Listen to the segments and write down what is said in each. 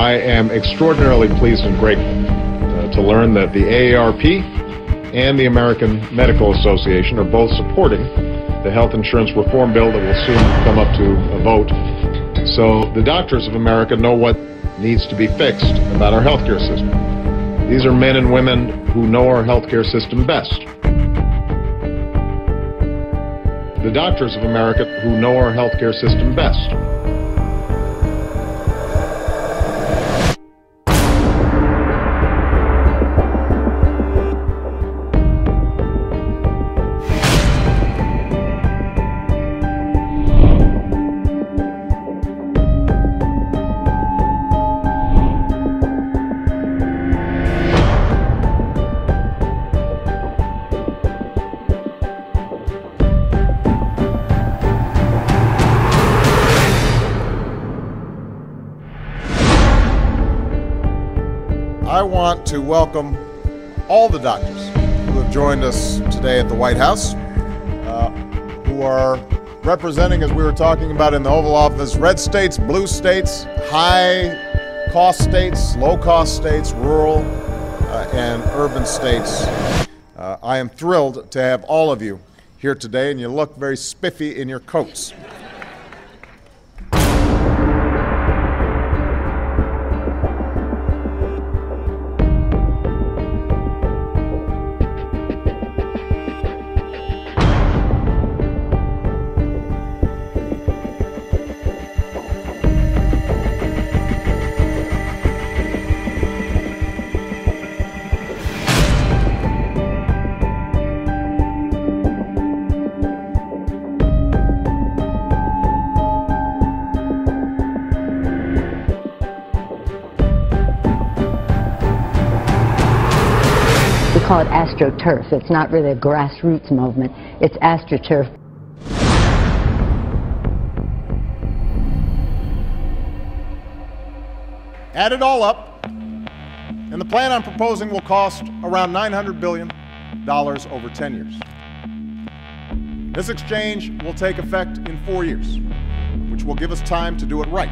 I am extraordinarily pleased and grateful to learn that the AARP and the American Medical Association are both supporting the health insurance reform bill that will soon come up to a vote. So the doctors of America know what needs to be fixed about our healthcare system. These are men and women who know our healthcare system best. The doctors of America who know our healthcare system best. I want to welcome all the doctors who have joined us today at the White House, who are representing, as we were talking about in the Oval Office, red states, blue states, high-cost states, low-cost states, rural and urban states. I am thrilled to have all of you here today, and you look very spiffy in your coats. We call it AstroTurf. It's not really a grassroots movement. It's AstroTurf. Add it all up, and the plan I'm proposing will cost around $900 billion over 10 years. This exchange will take effect in 4 years, which will give us time to do it right.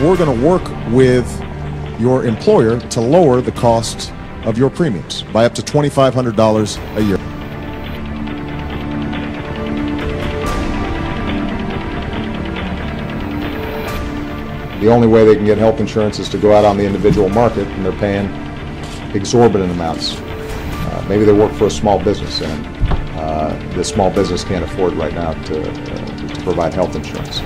We're going to work with your employer to lower the cost of your premiums by up to $2,500 a year. The only way they can get health insurance is to go out on the individual market, and they're paying exorbitant amounts. Maybe they work for a small business, and the small business can't afford right now to provide health insurance.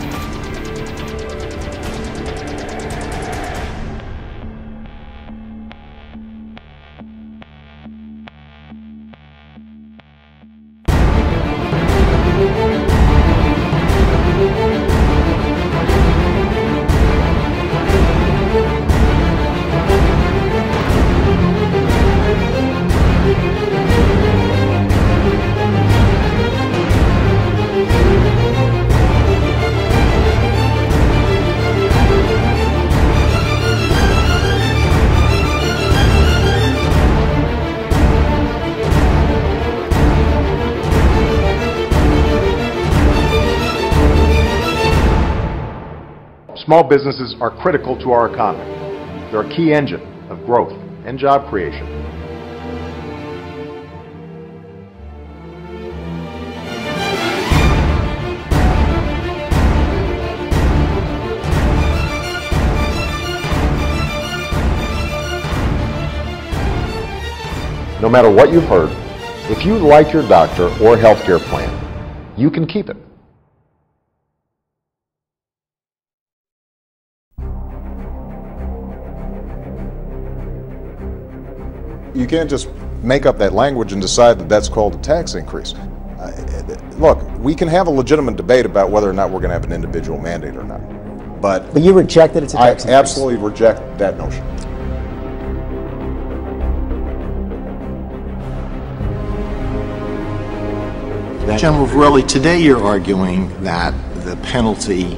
Small businesses are critical to our economy. They're a key engine of growth and job creation. No matter what you've heard, if you like your doctor or healthcare plan, you can keep it. You can't just make up that language and decide that that's called a tax increase. Look, we can have a legitimate debate about whether or not we're going to have an individual mandate or not. But you reject that it's a tax increase? I absolutely reject that notion. General Verrilli, today you're arguing that the penalty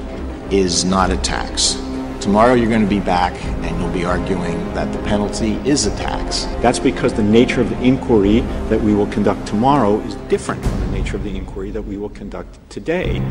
is not a tax. Tomorrow you're going to be back and you'll be arguing that the penalty is a tax. That's because the nature of the inquiry that we will conduct tomorrow is different from the nature of the inquiry that we will conduct today.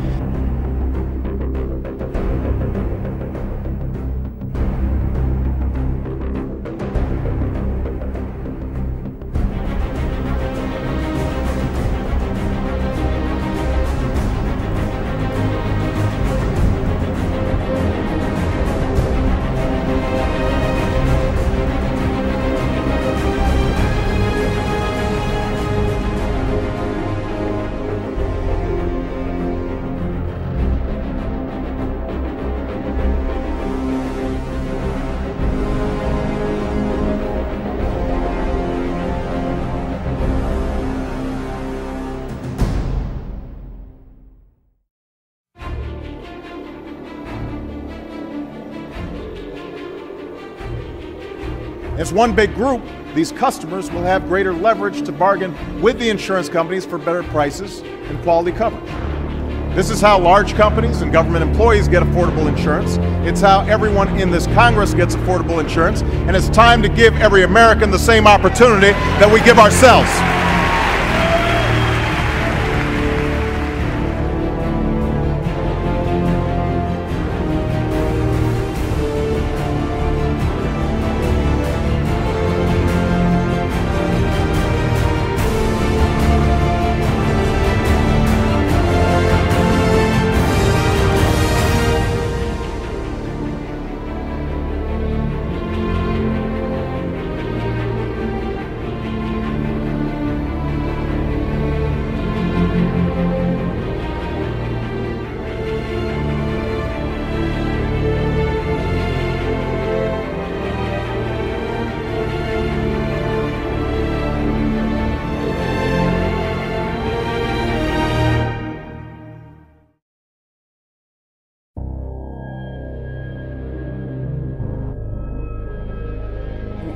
As one big group, these customers will have greater leverage to bargain with the insurance companies for better prices and quality coverage. This is how large companies and government employees get affordable insurance. It's how everyone in this Congress gets affordable insurance, and it's time to give every American the same opportunity that we give ourselves.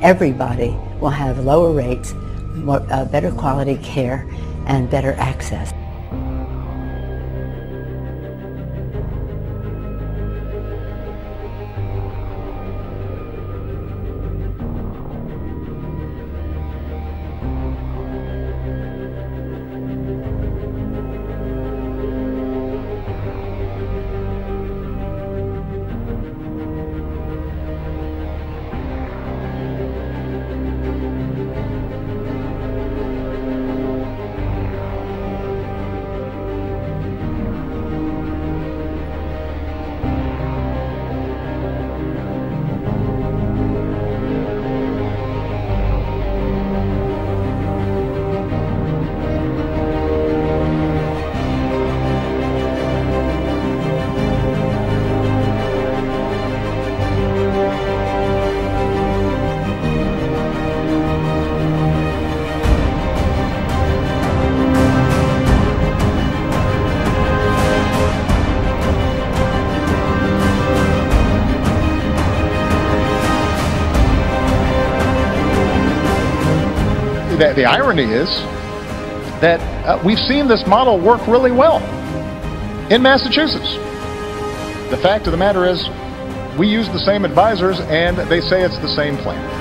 Everybody will have lower rates, better quality care, and better access. The irony is that we've seen this model work really well in Massachusetts. The fact of the matter is, we use the same advisors and they say it's the same plan.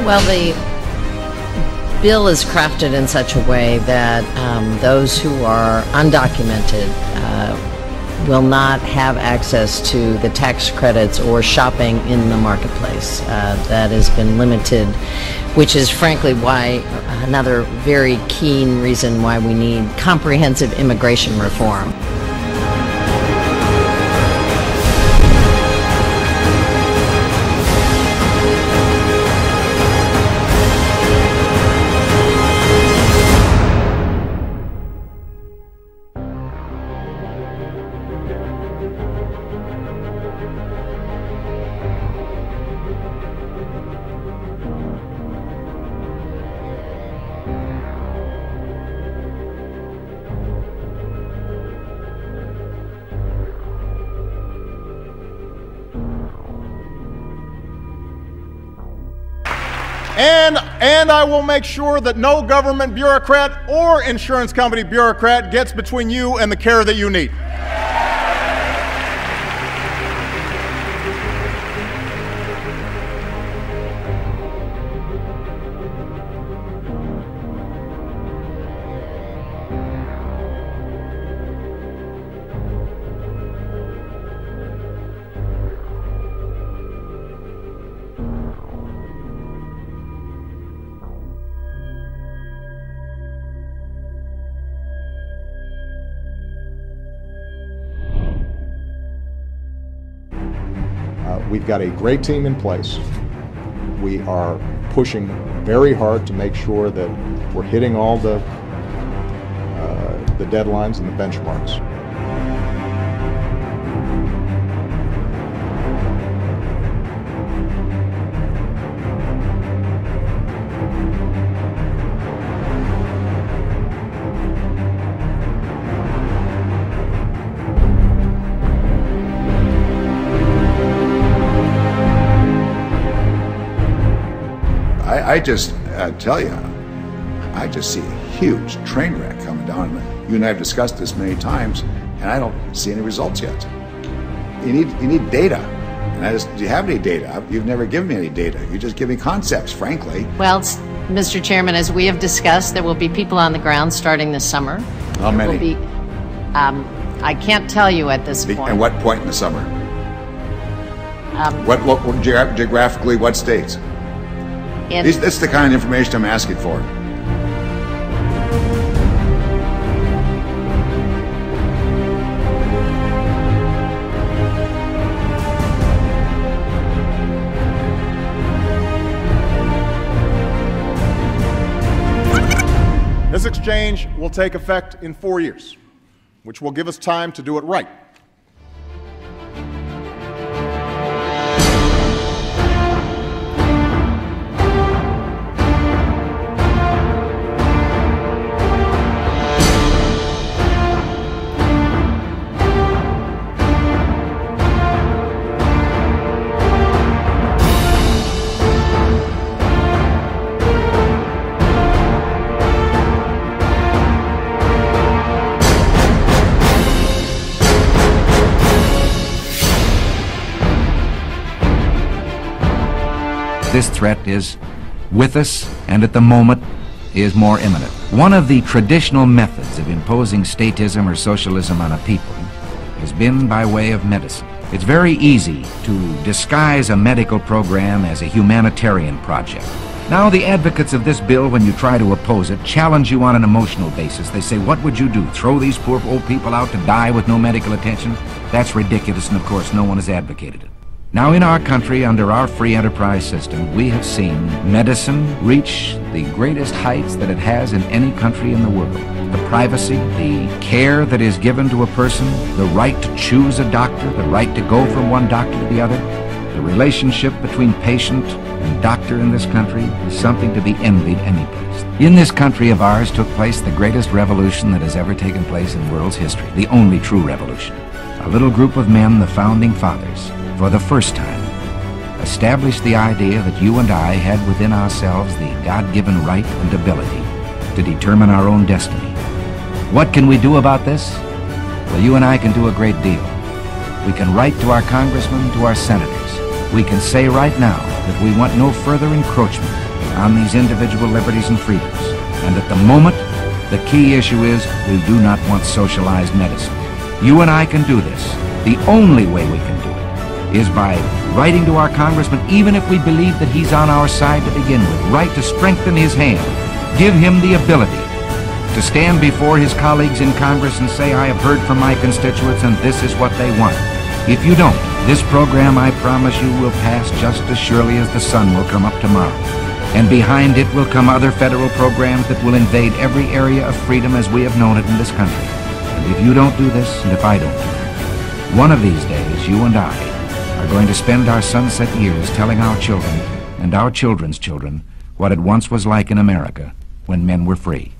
Well, the bill is crafted in such a way that those who are undocumented will not have access to the tax credits or shopping in the marketplace. That has been limited, which is frankly why another very keen reason why we need comprehensive immigration reform. And I will make sure that no government bureaucrat or insurance company bureaucrat gets between you and the care that you need. We've got a great team in place. We are pushing very hard to make sure that we're hitting all the deadlines and the benchmarks. I just tell you, I just see a huge train wreck coming down. You and I have discussed this many times, and I don't see any results yet. You need data. And do you have any data? You've never given me any data. You just give me concepts, frankly. Well, Mr. Chairman, as we have discussed, there will be people on the ground starting this summer. How many? Will be, I can't tell you at this point. At what point in the summer? Geographically, what states? That's the kind of information I'm asking for. This exchange will take effect in 4 years, which will give us time to do it right. This threat is with us, and at the moment is more imminent. One of the traditional methods of imposing statism or socialism on a people has been by way of medicine. It's very easy to disguise a medical program as a humanitarian project. Now, the advocates of this bill, when you try to oppose it, challenge you on an emotional basis. They say, what would you do? Throw these poor old people out to die with no medical attention? That's ridiculous, and of course, no one has advocated it. Now, in our country, under our free enterprise system, we have seen medicine reach the greatest heights that it has in any country in the world. The privacy, the care that is given to a person, the right to choose a doctor, the right to go from one doctor to the other, the relationship between patient and doctor in this country is something to be envied anyplace. In this country of ours took place the greatest revolution that has ever taken place in the world's history, the only true revolution. A little group of men, the Founding Fathers, for the first time, established the idea that you and I had within ourselves the God-given right and ability to determine our own destiny. What can we do about this? Well, you and I can do a great deal. We can write to our congressmen, to our senators. We can say right now that we want no further encroachment on these individual liberties and freedoms. And at the moment, the key issue is we do not want socialized medicine. You and I can do this. The only way we can do it is by writing to our congressman, even if we believe that he's on our side to begin with, write to strengthen his hand, give him the ability to stand before his colleagues in Congress and say, I have heard from my constituents and this is what they want. If you don't, this program, I promise you, will pass just as surely as the sun will come up tomorrow. And behind it will come other federal programs that will invade every area of freedom as we have known it in this country. And if you don't do this, and if I don't do it, one of these days, you and I are going to spend our sunset years telling our children and our children's children what it once was like in America when men were free.